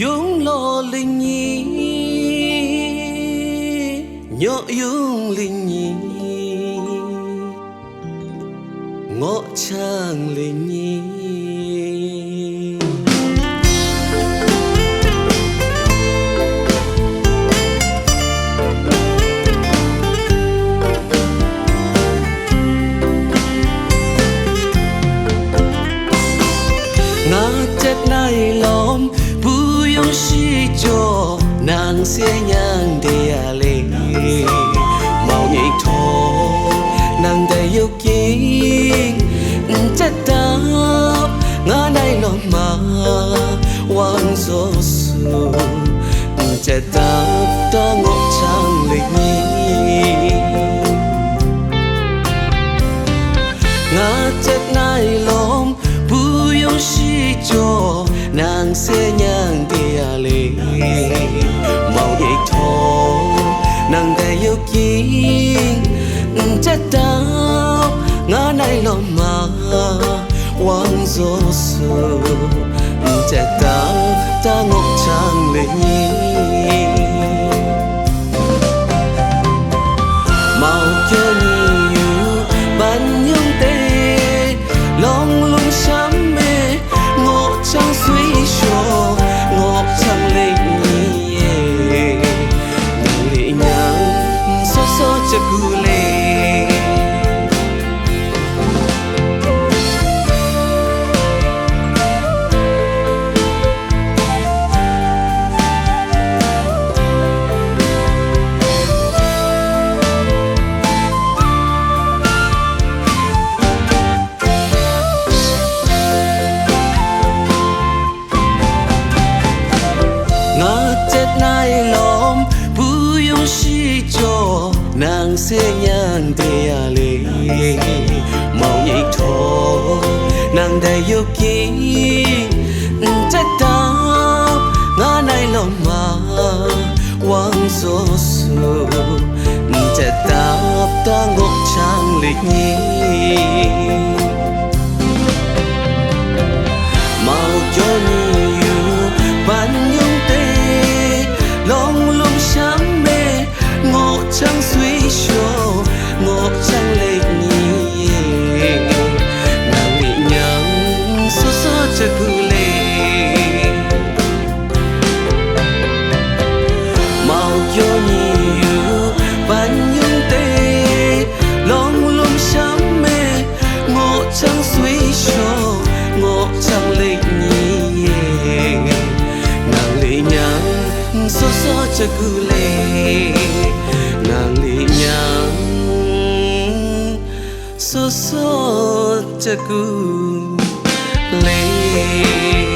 Yung lo linh nhi nhọ yung linh nhi ngọ chang linh nhi ngã chết nay lom yung si cho nàng sẽ nhang để lệ màu nhảy thô nàng đầy yêu kính chất đáp ngã này lòng mà quan gió sương chất đáp ta ngộ trang lịch nhi ngã chất này lòng yung si cho nàng sẽ nhang tia lệ màu nhảy thô nàng đầy yêu kính chất đáp ngã này lòng mà quang gió sương chất đáp ta ngọc trang lệ nhi màu cho nhiều ban nhung tê lòng lung sắm mê ngộ trang suy cho ngộ trang linh nhi nàng lệ nhang so so cho cù lệ nay lom bu yung si cho nàng sẽ nhang tia lệ màu nhảy thô nàng đầy yêu kính chất đáp ngã này lòng mà quang gió sương chất đáp ta ngộ trang lịch nhi màu cho nhiều ban nhung tê lòng lung sắm mê ngộ trang suy cho ngộ trang lịch nhi nàng bị nhang so so cho cù lệ màu cho nhiều ban nhung tê lòng lung sắm mê ngộ trang suy cho ngộ trang lịch nhi nàng bị nhang so so cho cù lệ nàng lệ nhang so so cho cù lệ